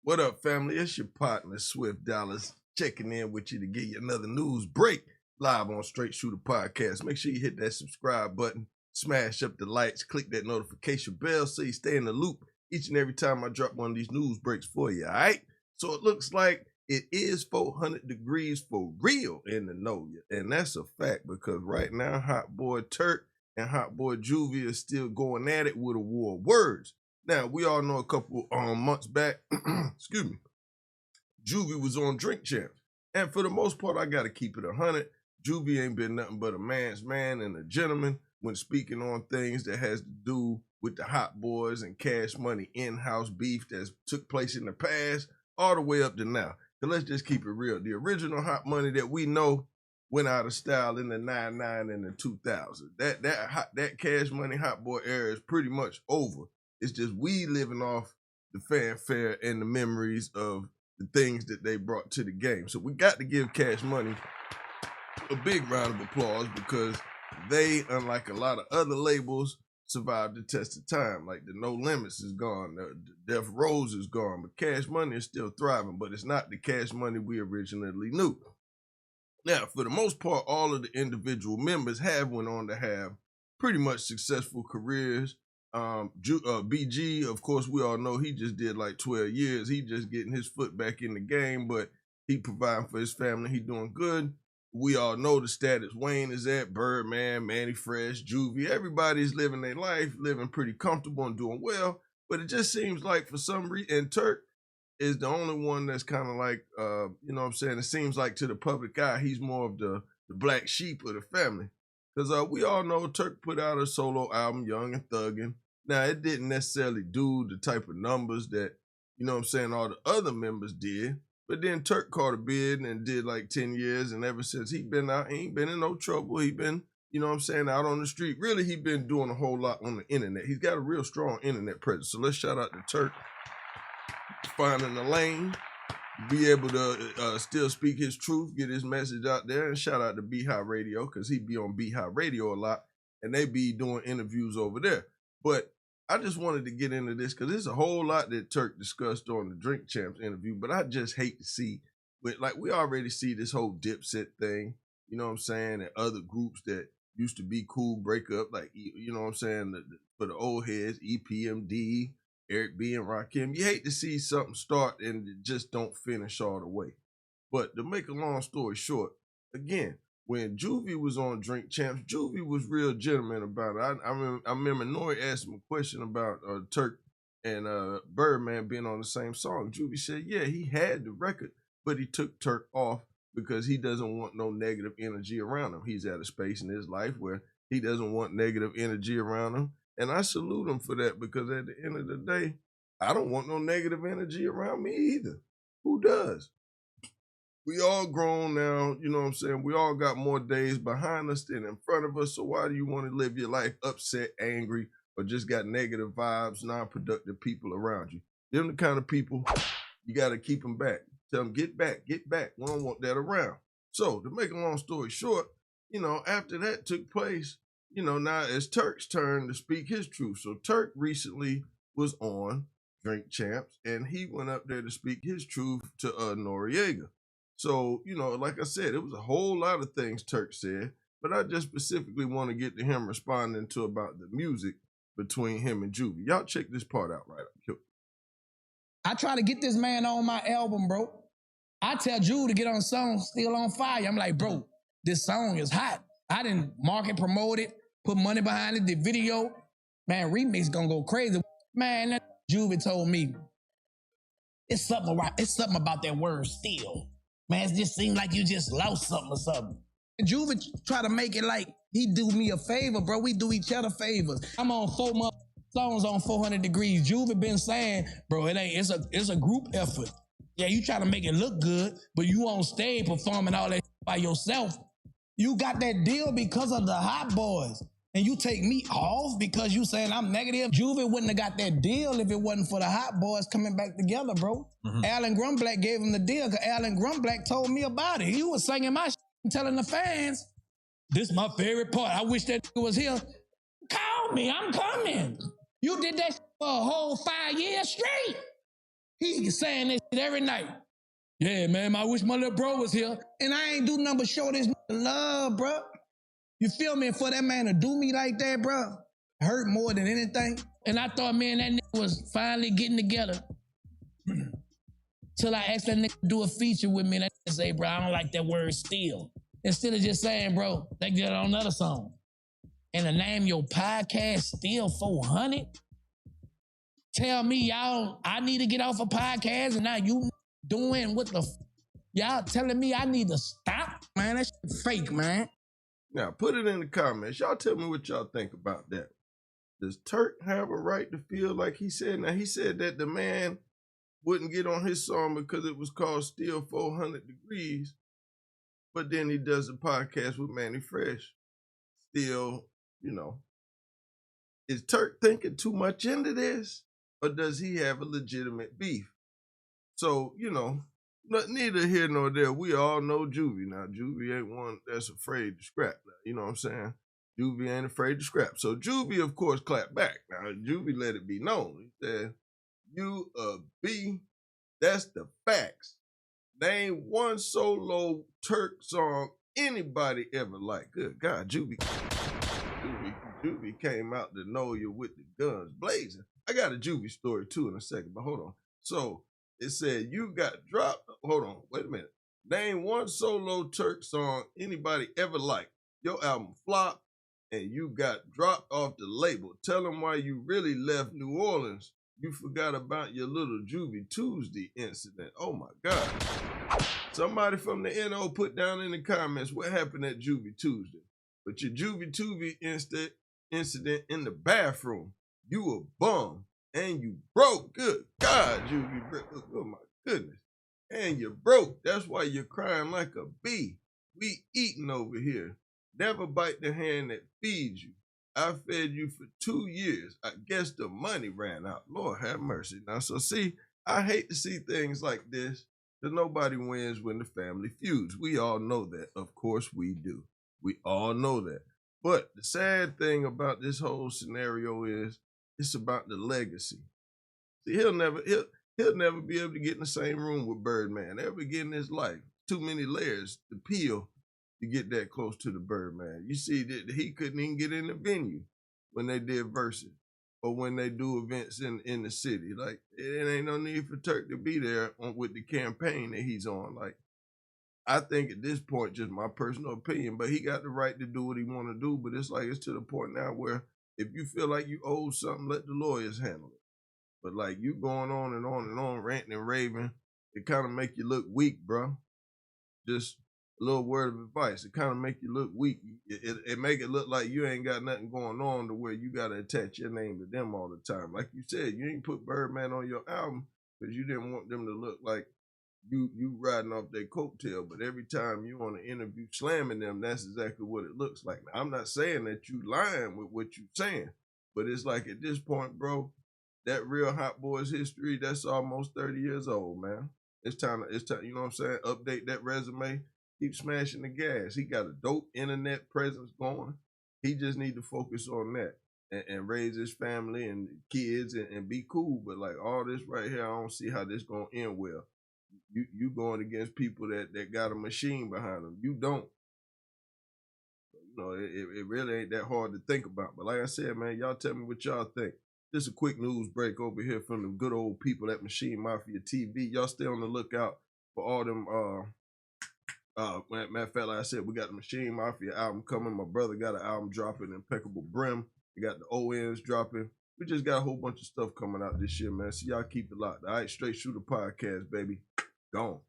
What up, family? It's your partner, Swift Dollarz, checking in with you to give you another news break live on Straight Shoota Podcast. Make sure you hit that subscribe button, smash up the lights, click that notification bell so you stay in the loop each and every time I drop one of these news breaks for you, all right? So it looks like it is 400 degrees for real in the know, and that's a fact because right now, Hot Boy Turk and Hot Boy Juvie are still going at it with a war of words. Now, we all know a couple months back, excuse me, Juvie was on Drink Champs. And for the most part, I got to keep it 100. Juvie ain't been nothing but a man's man and a gentleman when speaking on things that has to do with the Hot Boys and Cash Money in-house beef that's took place in the past all the way up to now. So let's just keep it real. The original Hot Money that we know went out of style in the 99 and the 2000. That Cash Money Hot Boy era is pretty much over. It's just we living off the fanfare and the memories of the things that they brought to the game. So we got to give Cash Money a big round of applause because they, unlike a lot of other labels, survived the test of time. Like the No Limits is gone, the Death Rose is gone, but Cash Money is still thriving, but it's not the Cash Money we originally knew. Now, for the most part, all of the individual members have went on to have pretty much successful careers. BG, of course, we all know he just did like 12 years. He just getting his foot back in the game, but he providing for his family. He doing good. We all know the status Wayne is at, Birdman, Manny Fresh, Juvie. Everybody's living their life, living pretty comfortable and doing well. But it just seems like for some reason, and Turk is the only one that's kind of like, you know what I'm saying? It seems like to the public eye, he's more of the black sheep of the family. Because we all know Turk put out a solo album, Young and Thuggin'. Now, it didn't necessarily do the type of numbers that, you know what I'm saying, all the other members did. But then Turk caught a bid and did like 10 years. And ever since he been out, he ain't been in no trouble. He been, you know what I'm saying, out on the street. Really, he been doing a whole lot on the internet. He's got a real strong internet presence. So let's shout out to Turk finding the lane, be able to still speak his truth, get his message out there. And shout out to Beehive Radio because he be on Beehive Radio a lot. And they be doing interviews over there. But I just wanted to get into this because there's a whole lot that Turk discussed on the Drink Champs interview, but I just hate to see, like we already see this whole Dipset thing, you know what I'm saying, and other groups that used to be cool break up, like, you know what I'm saying, for the old heads, EPMD, Eric B. and Rakim. You hate to see something start and it just don't finish all the way. But to make a long story short, again, when Juvie was on Drink Champs, Juvie was real gentleman about it. I remember Nori asked him a question about Turk and Birdman being on the same song. Juvie said, yeah, he had the record, but he took Turk off because he doesn't want no negative energy around him. He's at a space in his life where he doesn't want negative energy around him. And I salute him for that because at the end of the day, I don't want no negative energy around me either. Who does? We all grown now, you know what I'm saying? We all got more days behind us than in front of us. So why do you want to live your life upset, angry, or just got negative vibes, non-productive people around you? Them the kind of people you got to keep them back. Tell them, get back, get back. We don't want that around. So to make a long story short, you know, after that took place, you know, now it's Turk's turn to speak his truth. So Turk recently was on Drink Champs, and he went up there to speak his truth to Noriega. So, you know, like I said, it was a whole lot of things Turk said, but I just specifically want to get to him responding to about the music between him and Juvie. Y'all check this part out right up. I try to get this man on my album, bro. I tell Juve to get on the song Still on Fire. I'm like, bro, this song is hot. I didn't market, promote it, put money behind it, the video. Man, remix gonna go crazy. Man, that Juvie told me, it's something about that word still. Man, it just seemed like you just lost something or something. And Juvie try to make it like he do me a favor, bro. We do each other favors. I'm on 4 months songs on 400 degrees. Juvie been saying, bro, it's a group effort. Yeah, you try to make it look good, but you on stage performing all that by yourself. You got that deal because of the Hot Boys. And you take me off because you saying I'm negative. Juvie wouldn't have got that deal if it wasn't for the Hot Boys coming back together, bro. Mm-hmm. Alan Grumblack gave him the deal because Alan Grumblack told me about it. He was singing my shit and telling the fans, this is my favorite part. I wish that was here. Call me, I'm coming. You did that for a whole 5 years straight. He saying this shit every night. Yeah, man, I wish my little bro was here. And I ain't do nothing but show this love, bro. You feel me? And for that man to do me like that, bro, hurt more than anything. And I thought, man, that nigga was finally getting together. Till I asked that nigga to do a feature with me, and that nigga say, bro, I don't like that word still. Instead of just saying, bro, they get on another song. And to name your podcast Still 400? Tell me, y'all, I need to get off a podcast, and now you doing what the y'all telling me I need to stop? Man, that shit fake, man. Now, put it in the comments. Y'all tell me what y'all think about that. Does Turk have a right to feel like he said? Now, he said that the man wouldn't get on his song because it was called Still 400 Degrees, but then he does a podcast with Manny Fresh. Still, you know, is Turk thinking too much into this, or does he have a legitimate beef? So, you know, neither here nor there. We all know Juvie. Now, Juvie ain't one that's afraid to scrap. You know what I'm saying? Juvie ain't afraid to scrap. So Juvie, of course, clapped back. Now, Juvie let it be known. He said, you a B, that's the facts. Name one solo Turk song anybody ever liked. Good God, Juvie came out to know you with the guns blazing. I got a Juvie story too in a second, but hold on. So it said you got dropped. Hold on, wait a minute. Name one solo Turk song anybody ever liked. Your album flopped and you got dropped off the label. Tell them why you really left New Orleans. You forgot about your little Juvie Tuesday incident. Oh my God. Somebody from the NO put down in the comments what happened at Juvie Tuesday. But your Juvie Tuesday incident in the bathroom, you a bum and you broke. Good God, Juvie. Oh my goodness. And you broke. That's why you're crying like a bee. We eating over here. Never bite the hand that feeds you. I fed you for 2 years. I guess the money ran out. Lord have mercy. Now, so see, I hate to see things like this, because nobody wins when the family feuds. We all know that. Of course we do. We all know that. But the sad thing about this whole scenario is it's about the legacy. See, he'll never be able to get in the same room with Birdman ever again in his life. Too many layers to peel to get that close to the Birdman. You see that he couldn't even get in the venue when they did verses or when they do events in the city. Like, it ain't no need for Turk to be there with the campaign that he's on. Like, I think at this point, just my personal opinion, but he got the right to do what he want to do. But it's like, it's to the point now where if you feel like you owe something, let the lawyers handle it. But like, you going on and on and on, ranting and raving, it kind of make you look weak, bro. Just a little word of advice. It kind of make you look weak. It make it look like you ain't got nothing going on to where you got to attach your name to them all the time. Like you said, you ain't put Birdman on your album because you didn't want them to look like you riding off their coattail. But every time you on an interview slamming them, that's exactly what it looks like. Now, I'm not saying that you lying with what you saying, but it's like at this point, bro, that Real Hot Boys history, that's almost 30 years old, man. It's time, you know what I'm saying? Update that resume. Keep smashing the gas. He got a dope internet presence going. He just need to focus on that and raise his family and kids and be cool. But like all this right here, I don't see how this gonna end well. You going against people that got a machine behind them. You don't. You know, it really ain't that hard to think about. But like I said, man, y'all tell me what y'all think. Just a quick news break over here from the good old people at Maschine Mafia TV. Y'all stay on the lookout for all them matter of fact, like I said, we got the Maschine Mafia album coming. My brother got an album dropping, Impeccable Brim. We got the ONs dropping. We just got a whole bunch of stuff coming out this year, man. So y'all keep it locked. All right, Straight Shooter Podcast, baby. Gone.